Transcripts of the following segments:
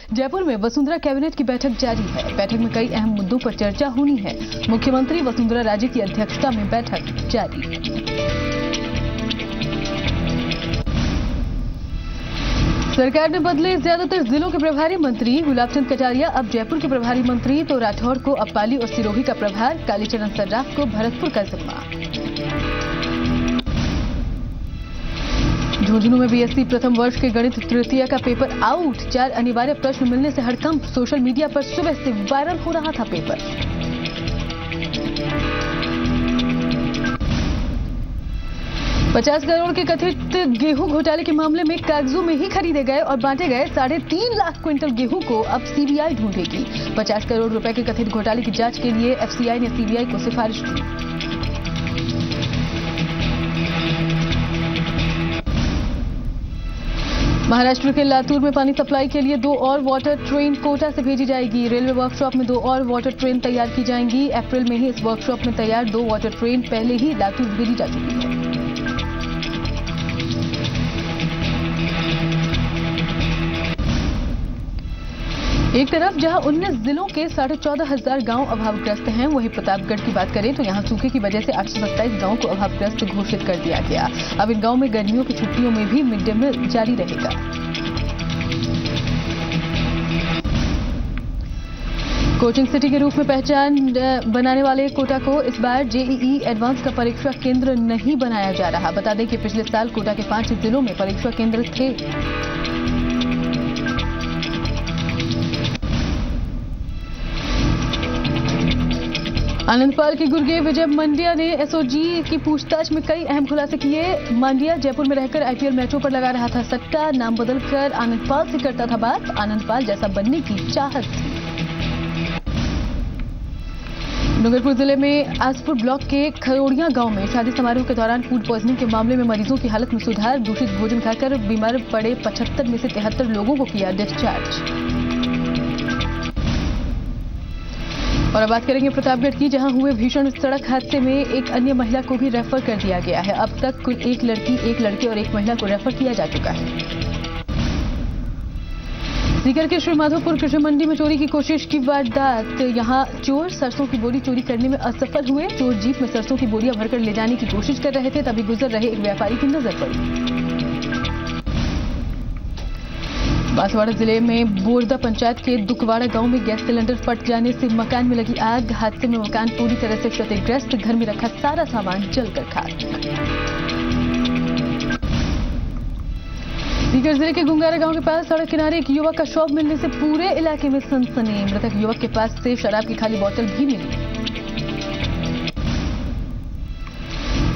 जयपुर में वसुंधरा कैबिनेट की बैठक जारी है। बैठक में कई अहम मुद्दों पर चर्चा होनी है। मुख्यमंत्री वसुंधरा राजे की अध्यक्षता में बैठक जारी। सरकार ने बदले ज्यादातर जिलों के प्रभारी मंत्री। गुलाब चंद कटारिया अब जयपुर के प्रभारी मंत्री, तो राठौड़ को अब पाली और सिरोही का प्रभार, कालीचरण सर्राफ को भरतपुर का जिम्मा। झुंझुनू में बीएससी प्रथम वर्ष के गणित तृतीय का पेपर आउट। 4 अनिवार्य प्रश्न मिलने से हड़कंप। सोशल मीडिया पर सुबह से वायरल हो रहा था पेपर। ₹50 करोड़ के कथित गेहूं घोटाले के मामले में कागजों में ही खरीदे गए और बांटे गए 3.5 लाख क्विंटल गेहूं को अब सीबीआई ढूंढेगी। 50 करोड़ रुपए के कथित घोटाले की जांच के लिए एफसीआई ने सीबीआई को सिफारिश की। महाराष्ट्र के लातूर में पानी सप्लाई के लिए 2 और वाटर ट्रेन कोटा से भेजी जाएगी। रेलवे वर्कशॉप में 2 और वाटर ट्रेन तैयार की जाएंगी। अप्रैल में ही इस वर्कशॉप में तैयार 2 वाटर ट्रेन पहले ही लातूर भेजी जा चुकी है। एक तरफ जहां 19 जिलों के 14,500 गांव अभावग्रस्त हैं, वहीं प्रतापगढ़ की बात करें तो यहां सूखे की वजह से 827 गांवों को अभावग्रस्त घोषित कर दिया गया। अब इन गांवों में गर्मियों की छुट्टियों में भी मिड डे मील जारी रहेगा। कोचिंग सिटी के रूप में पहचान बनाने वाले कोटा को इस बार जेईई एडवांस का परीक्षा केंद्र नहीं बनाया जा रहा। बता दें कि पिछले साल कोटा के 5 जिलों में परीक्षा केंद्र थे। आनंदपाल की गुर्गे विजय मांड्या ने एसओजी की पूछताछ में कई अहम खुलासे किए। मांड्या जयपुर में रहकर आईपीएल मैचों पर लगा रहा था सट्टा। नाम बदलकर आनंदपाल से करता था बात। आनंदपाल जैसा बनने की चाहत थी। डूंगरपुर जिले में आसपुर ब्लॉक के खरोड़िया गांव में शादी समारोह के दौरान फूड पॉइजनिंग के मामले में मरीजों की हालत में सुधार। दूषित भोजन खाकर बीमार पड़े 75 में से 73 लोगों को किया डिस्चार्ज। और अब बात करेंगे प्रतापगढ़ की, जहां हुए भीषण सड़क हादसे में एक अन्य महिला को भी रेफर कर दिया गया है। अब तक कुल 1 लड़की, 1 लड़के और 1 महिला को रेफर किया जा चुका है। सीकर के श्रीमाधोपुर कृषि मंडी में चोरी की कोशिश की वारदात। यहां चोर सरसों की बोरी चोरी करने में असफल हुए। चोर जीप में सरसों की बोरियां भरकर ले जाने की कोशिश कर रहे थे, तभी गुजर रहे एक व्यापारी की नजर पड़ी। बांसवाड़ा जिले में बोरदा पंचायत के दुकवाड़ा गांव में गैस सिलेंडर फट जाने से मकान में लगी आग। हादसे में मकान पूरी तरह से क्षतिग्रस्त। घर में रखा सारा सामान जलकर खाक। सीकर जिले के गुंगारा गांव के पास सड़क किनारे एक युवक का शव मिलने से पूरे इलाके में सनसनी। मृतक युवक के पास से शराब की खाली बोतल भी मिली।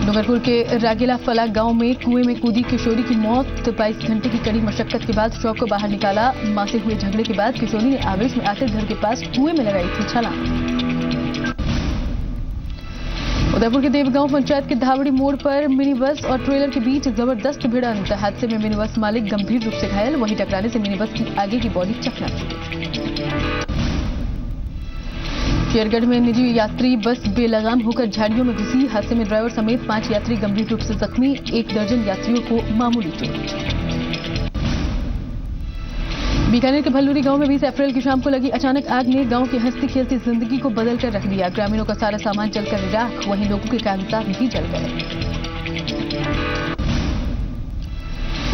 डूंगरपुर के रागेला फला गांव में कुएं में कूदी किशोरी की मौत। 22 घंटे की कड़ी मशक्कत के बाद शव को बाहर निकाला। मां से हुए झगड़े के बाद किशोरी ने आवेश में आकर घर के पास कुएं में लगाई थी छलांग। उदयपुर के देवगांव पंचायत के धावड़ी मोड़ पर मिनी बस और ट्रेलर के बीच जबरदस्त भिड़ंत। हादसे में मिनी बस मालिक गंभीर रूप से घायल। वहीं टकराने से मिनी बस की आगे की बॉडी चकनाचूर। शेरगढ़ में निजी यात्री बस बेलगाम होकर झाड़ियों में घुसी। हादसे में ड्राइवर समेत 5 यात्री गंभीर रूप से जख्मी। 1 दर्जन यात्रियों को मामूली चोट। बीकानेर के भल्लूरी गांव में 20 अप्रैल की शाम को लगी अचानक आग ने गांव की हंसती खेलती जिंदगी को बदल कर रख दिया। ग्रामीणों का सारा सामान जलकर राख। वहीं लोगों के कागजात भी जल गए।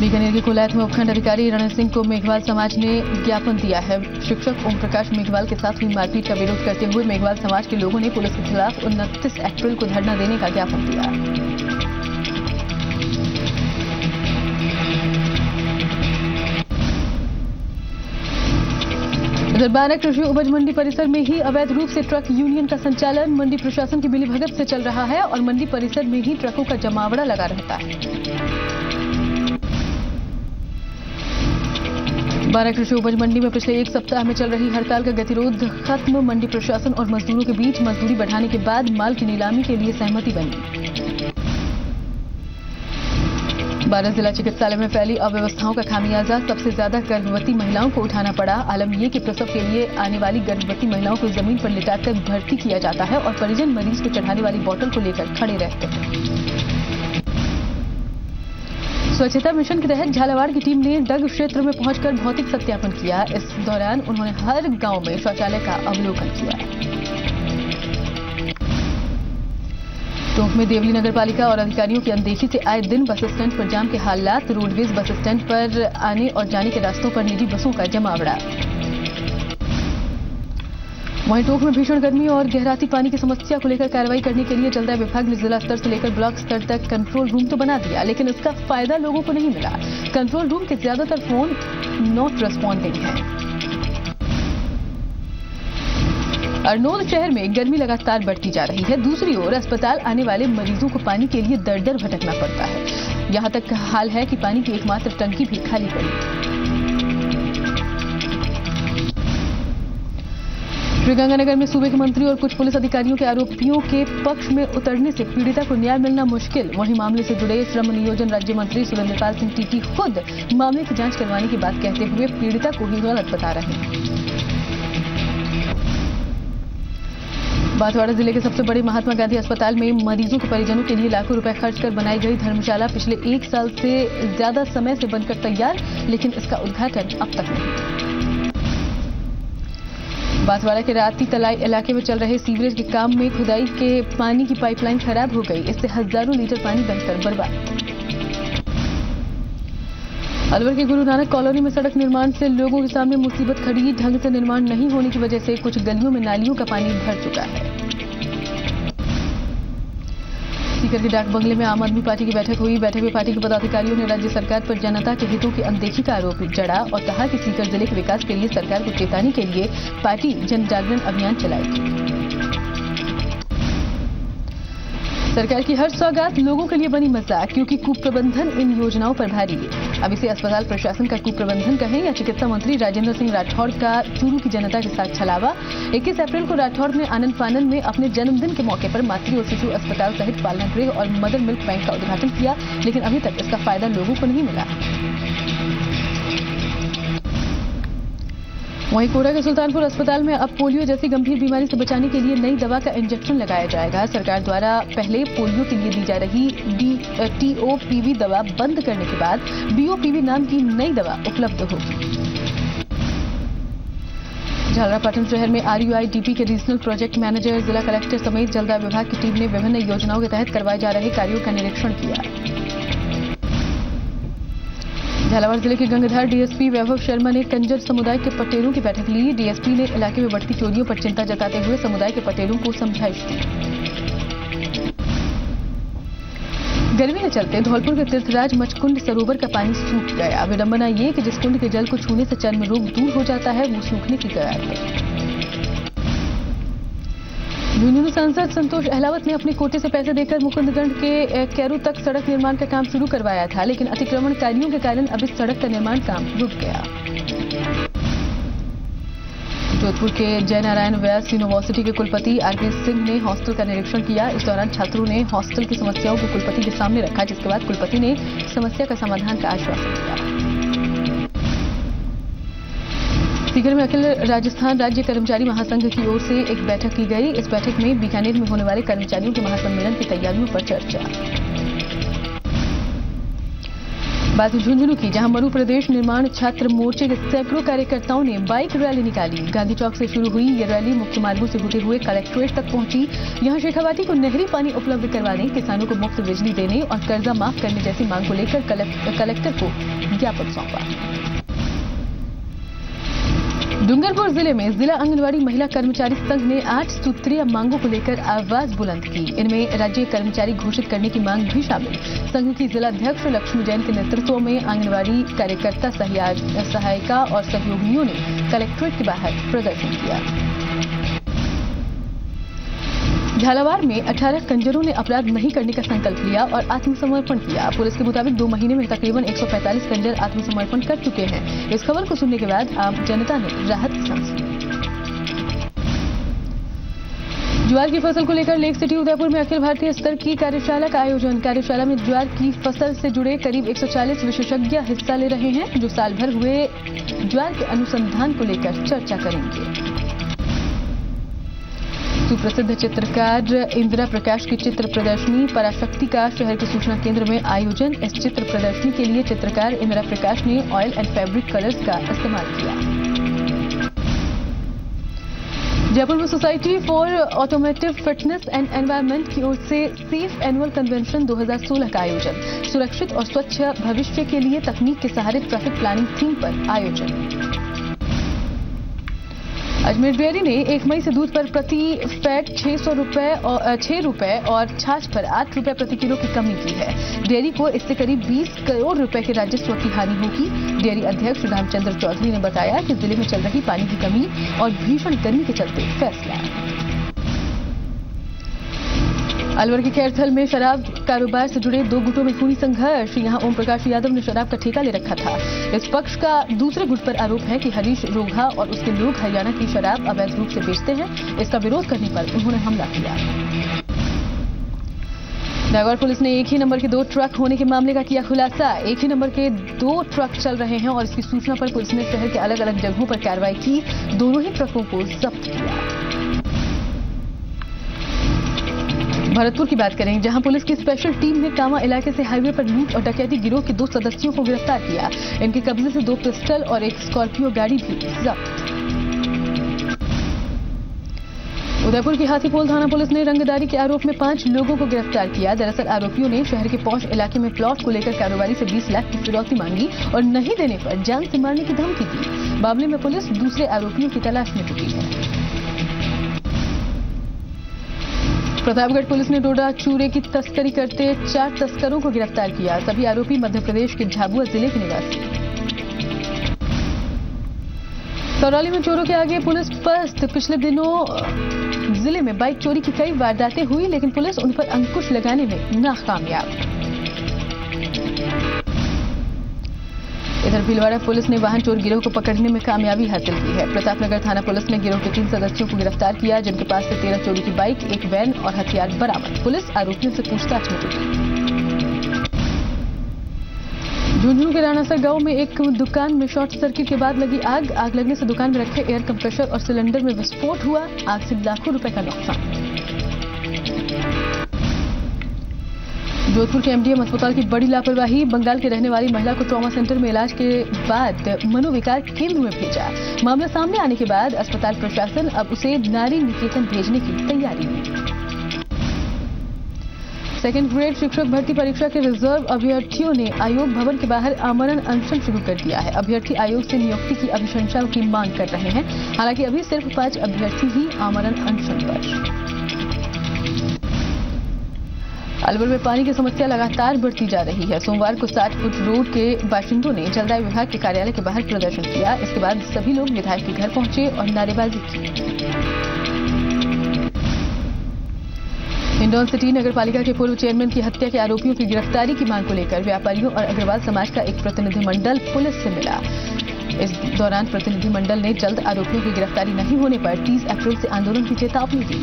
बीकानेर के कोलायत में उपखंड अधिकारी रण सिंह को मेघवाल समाज ने ज्ञापन दिया है। शिक्षक ओम प्रकाश मेघवाल के साथ हुई मारपीट का विरोध करते हुए मेघवाल समाज के लोगों ने पुलिस के खिलाफ 29 अप्रैल को धरना देने का ज्ञापन दिया। इधर बारा कृषि उपज मंडी परिसर में ही अवैध रूप से ट्रक यूनियन का संचालन मंडी प्रशासन की मिलीभगत से चल रहा है और मंडी परिसर में ही ट्रकों का जमावड़ा लगा रहता है। बारा कृषि उपज मंडी में पिछले 1 सप्ताह में चल रही हड़ताल का गतिरोध खत्म। मंडी प्रशासन और मजदूरों के बीच मजदूरी बढ़ाने के बाद माल की नीलामी के लिए सहमति बनी। बारा जिला चिकित्सालय में फैली अव्यवस्थाओं का खामियाजा सबसे ज्यादा गर्भवती महिलाओं को उठाना पड़ा। आलम ये कि प्रसव के लिए आने वाली गर्भवती महिलाओं को जमीन पर लिटाकर भर्ती किया जाता है और परिजन मरीज को चढ़ाने वाली बोतल को लेकर खड़े रहते हैं। स्वच्छता मिशन के तहत झालावाड़ की टीम ने डग क्षेत्र में पहुंचकर भौतिक सत्यापन किया। इस दौरान उन्होंने हर गांव में शौचालय का अवलोकन किया। टोंक में देवली नगर पालिका और अधिकारियों की अनदेखी से आए दिन बस स्टैंड पर जाम के हालात। रोडवेज बस स्टैंड पर आने और जाने के रास्तों पर निजी बसों का जमावड़ा। वहीं टोंक में भीषण गर्मी और गहराती पानी की समस्या को लेकर कार्रवाई करने के लिए जलदाय विभाग ने जिला स्तर से लेकर ब्लॉक स्तर तक कंट्रोल रूम तो बना दिया, लेकिन इसका फायदा लोगों को नहीं मिला। कंट्रोल रूम के ज्यादातर फोन नॉट रेस्पॉन्डिंग हैं। अरनोद शहर में गर्मी लगातार बढ़ती जा रही है। दूसरी ओर अस्पताल आने वाले मरीजों को पानी के लिए दर दर भटकना पड़ता है। यहां तक हाल है कि पानी की एकमात्र टंकी भी खाली पड़ी। श्रीगंगानगर में सूबे के मंत्री और कुछ पुलिस अधिकारियों के आरोपियों के पक्ष में उतरने से पीड़िता को न्याय मिलना मुश्किल। वहीं मामले से जुड़े श्रम नियोजन राज्य मंत्री सुरेंद्रपाल सिंह टीटी खुद मामले की जांच करवाने की बात कहते हुए पीड़िता को ही गलत बता रहे हैं। बांसवाड़ा जिले के सबसे बड़े महात्मा गांधी अस्पताल में मरीजों के परिजनों के लिए लाखों रुपए खर्च कर बनाई गई धर्मशाला पिछले 1 साल से ज्यादा समय से बनकर तैयार, लेकिन इसका उद्घाटन अब तक नहीं। बांसवाड़ा के राती तलाई इलाके में चल रहे सीवरेज के काम में खुदाई के पानी की पाइपलाइन खराब हो गई। इससे हजारों लीटर पानी बहकर बर्बाद। अलवर के गुरु नानक कॉलोनी में सड़क निर्माण से लोगों के सामने मुसीबत खड़ी। ढंग से निर्माण नहीं होने की वजह से कुछ गलियों में नालियों का पानी भर चुका है। सीकर के डाक बंगले में आम आदमी पार्टी की बैठक हुई। बैठक में पार्टी के पदाधिकारियों ने राज्य सरकार पर जनता के हितों की अनदेखी का आरोप जड़ा और कहा कि सीकर जिले के विकास के लिए सरकार को चेताने के लिए पार्टी जन जागरण अभियान चलाएगी। सरकार की हर सौगात लोगों के लिए बनी मजाक, क्योंकि कुप्रबंधन इन योजनाओं पर भारी है। अब इसे अस्पताल प्रशासन का कुप्रबंधन कहें या चिकित्सा मंत्री राजेंद्र सिंह राठौड़ का चूरू की जनता के साथ छलावा। 21 अप्रैल को राठौड़ ने आनंद फानन में अपने जन्मदिन के मौके पर मातृ और शिशु अस्पताल सहित पालना गृह और मदर मिल्क बैंक का उद्घाटन किया, लेकिन अभी तक इसका फायदा लोगों को नहीं मिला। वहीं कोटा के सुल्तानपुर अस्पताल में अब पोलियो जैसी गंभीर बीमारी से बचाने के लिए नई दवा का इंजेक्शन लगाया जाएगा। सरकार द्वारा पहले पोलियो के लिए दी जा रही TOPV दवा बंद करने के बाद BOPV नाम की नई दवा उपलब्ध होगी। झालरापाटन शहर में RUIDP के रीजनल प्रोजेक्ट मैनेजर, जिला कलेक्टर समेत जलदाय विभाग की टीम ने विभिन्न योजनाओं के तहत करवाए जा रहे कार्यों का निरीक्षण किया। झालावाड़ जिले के गंगाधार DSP वैभव शर्मा ने कंजर समुदाय के पटेलों की बैठक ली। DSP ने इलाके में बढ़ती चोरियों पर चिंता जताते हुए समुदाय के पटेलों को समझाइश दी। गर्मी के चलते धौलपुर के तीर्थराज मचकुंड सरोवर का पानी सूख गया। विडंबना ये कि जिस कुंड के जल को छूने से चर्म रोग दूर हो जाता है, वो सूखने की कगार है। झुंझुनू सांसद संतोष अहलावत ने अपने कोटे से पैसे देकर मुकुंदगढ़ के कैरू तक सड़क निर्माण का काम शुरू करवाया था, लेकिन अतिक्रमणकारियों के कारण अब इस सड़क का निर्माण काम रुक गया। जोधपुर के जयनारायण व्यास यूनिवर्सिटी के कुलपति RP सिंह ने हॉस्टल का निरीक्षण किया। इस दौरान छात्रों ने हॉस्टल की समस्याओं को कुलपति के सामने रखा, जिसके बाद कुलपति ने समस्या का समाधान का आश्वासन दिया। सीकर में अखिल राजस्थान राज्य कर्मचारी महासंघ की ओर से एक बैठक की गई। इस बैठक में बीकानेर में होने वाले कर्मचारियों के महासम्मेलन की तैयारियों पर चर्चा। बात झुंझुनू की, जहां मरु प्रदेश निर्माण छात्र मोर्चे के सैकड़ों कार्यकर्ताओं ने बाइक रैली निकाली। गांधी चौक से शुरू हुई ये रैली मुख्य मार्गों से होते हुए कलेक्ट्रेट तक पहुंची। यहां शेखावाटी को नहरी पानी उपलब्ध करवाने, किसानों को मुफ्त बिजली देने और कर्जा माफ करने जैसी मांग को लेकर कलेक्टर को ज्ञापन सौंपा। डूंगरपुर जिले में जिला आंगनवाड़ी महिला कर्मचारी संघ ने 8 सूत्रीय मांगों को लेकर आवाज बुलंद की। इनमें राज्य कर्मचारी घोषित करने की मांग भी शामिल। संघ की जिलाध्यक्ष लक्ष्मी जैन के नेतृत्व में आंगनवाड़ी कार्यकर्ता, सहायिका और सहयोगियों ने कलेक्ट्रेट के बाहर प्रदर्शन किया। झालावाड़ में 18 कंजरों ने अपराध नहीं करने का संकल्प लिया और आत्मसमर्पण किया। पुलिस के मुताबिक 2 महीने में तकरीबन 145 कंजर आत्मसमर्पण कर चुके हैं। इस खबर को सुनने के बाद आम जनता ने राहत की सांस ली। ज्वार की फसल को लेकर लेक सिटी उदयपुर में अखिल भारतीय स्तर की कार्यशाला का आयोजन। कार्यशाला में ज्वार की फसल से जुड़े करीब 140 विशेषज्ञ हिस्सा ले रहे हैं, जो साल भर हुए ज्वार के अनुसंधान को लेकर चर्चा करेंगे। सुप्रसिद्ध चित्रकार इंदिरा प्रकाश की चित्र प्रदर्शनी पराशक्ति का शहर के सूचना केंद्र में आयोजन। इस चित्र प्रदर्शनी के लिए चित्रकार इंदिरा प्रकाश ने ऑयल एंड फैब्रिक कलर्स का इस्तेमाल किया। जयपुर में society for automotive fitness and environment की ओर से सेफ एनुअल कन्वेंशन 2016 का आयोजन। सुरक्षित और स्वच्छ भविष्य के लिए तकनीक के सहारे ट्रैफिक प्लानिंग थीम पर आयोजन। अजमेर डेयरी ने 1 मई से दूध पर प्रति फैट 6 रुपए और छाछ पर 8 रुपए प्रति किलो की कमी की है। डेयरी को इससे करीब 20 करोड़ रुपए के राजस्व की हानि होगी। डेयरी अध्यक्ष रामचंद्र चौधरी ने बताया कि जिले में चल रही पानी की कमी और भीषण गर्मी के चलते फैसला। अलवर के खैरथल में शराब कारोबार से जुड़े 2 गुटों में खूनी संघर्ष। यहां ओम प्रकाश यादव ने शराब का ठेका ले रखा था। इस पक्ष का दूसरे गुट पर आरोप है कि हरीश रोघा और उसके लोग हरियाणा की शराब अवैध रूप से बेचते हैं। इसका विरोध करने पर उन्होंने हमला किया। नागौर पुलिस ने एक ही नंबर के 2 ट्रक होने के मामले का किया खुलासा। एक ही नंबर के 2 ट्रक चल रहे हैं और इसकी सूचना पर पुलिस ने शहर के अलग अलग जगहों पर कार्रवाई की। दोनों ही ट्रकों को जब्त किया। भरतपुर की बात करें, जहां पुलिस की स्पेशल टीम ने कामा इलाके से हाईवे पर लूट और डकैती गिरोह के 2 सदस्यों को गिरफ्तार किया। इनके कब्जे से 2 पिस्टल और एक स्कॉर्पियो गाड़ी भी जब्त। उदयपुर की हाथीपोल थाना पुलिस ने रंगदारी के आरोप में 5 लोगों को गिरफ्तार किया। दरअसल आरोपियों ने शहर के पौष इलाके में प्लॉट को लेकर कारोबारी से 20 लाख की फिरौती मांगी और नहीं देने पर जान से मारने की धमकी दी। मामले में पुलिस दूसरे आरोपियों की तलाश में जुटी है। प्रतापगढ़ पुलिस ने डोडा चूरे की तस्करी करते 4 तस्करों को गिरफ्तार किया। सभी आरोपी मध्य प्रदेश के झाबुआ जिले के निवासी। करौली में चोरों के आगे पुलिस पस्त। पिछले दिनों जिले में बाइक चोरी की कई वारदातें हुई, लेकिन पुलिस उन पर अंकुश लगाने में नाकामयाब। इधर भीलवाड़ा पुलिस ने वाहन चोर गिरोह को पकड़ने में कामयाबी हासिल की है। प्रतापनगर थाना पुलिस ने गिरोह के 3 सदस्यों को गिरफ्तार किया, जिनके पास से 13 चोरी की बाइक, एक वैन और हथियार बरामद। पुलिस आरोपियों से पूछताछ में जुटी। झुंझुनू के राणासर गांव में एक दुकान में शॉर्ट सर्किट के बाद लगी आग। आग लगने से दुकान में रखे एयर कंप्रेसर और सिलेंडर में विस्फोट हुआ। आग से लाखों रुपए का नुकसान। जोधपुर के एमडीएम अस्पताल की बड़ी लापरवाही। बंगाल की रहने वाली महिला को ट्रॉमा सेंटर में इलाज के बाद मनोविकार केंद्र में भेजा। मामला सामने आने के बाद अस्पताल प्रशासन अब उसे नारी निकेतन भेजने की तैयारी में। सेकेंड ग्रेड शिक्षक भर्ती परीक्षा के रिजर्व अभ्यर्थियों ने आयोग भवन के बाहर आमरण अनशन शुरू कर दिया है। अभ्यर्थी आयोग से नियुक्ति की अभिशंसा की मांग कर रहे हैं। हालांकि अभी सिर्फ 5 अभ्यर्थी ही आमरण अनशन पर। अलवर में पानी की समस्या लगातार बढ़ती जा रही है। सोमवार को 60 फुट रोड के बाशिंदों ने जलदाय विभाग के कार्यालय के बाहर प्रदर्शन किया। इसके बाद सभी लोग विधायक के घर पहुंचे और नारेबाजी की। हिंडौन सिटी नगर पालिका के पूर्व चेयरमैन की हत्या के आरोपियों की गिरफ्तारी की मांग को लेकर व्यापारियों और अग्रवाल समाज का एक प्रतिनिधिमंडल पुलिस से मिला। इस दौरान प्रतिनिधिमंडल ने जल्द आरोपियों की गिरफ्तारी नहीं होने पर 30 अप्रैल से आंदोलन की चेतावनी दी।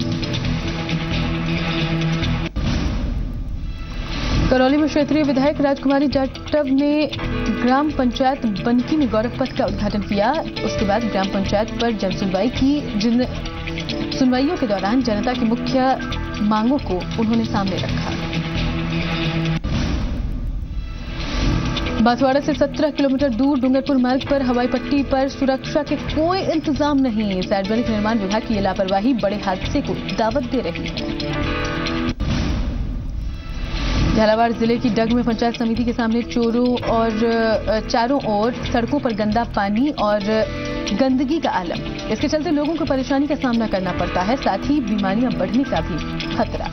करौली में क्षेत्रीय विधायक राजकुमारी जाटव ने ग्राम पंचायत बनकी में गौरव पथ का उद्घाटन किया। उसके बाद ग्राम पंचायत पर जन सुनवाई की, जिन सुनवाइयों के दौरान जनता की मुख्य मांगों को उन्होंने सामने रखा। बांसवाड़ा से 17 किलोमीटर दूर डूंगरपुर मार्ग पर हवाई पट्टी पर सुरक्षा के कोई इंतजाम नहीं। सार्वजनिक निर्माण विभाग की ये लापरवाही बड़े हादसे को दावत दे रही है। झालावाड़ जिले की डग में पंचायत समिति के सामने चोरों और चारों ओर सड़कों पर गंदा पानी और गंदगी का आलम। इसके चलते लोगों को परेशानी का सामना करना पड़ता है, साथ ही बीमारियां बढ़ने का भी खतरा।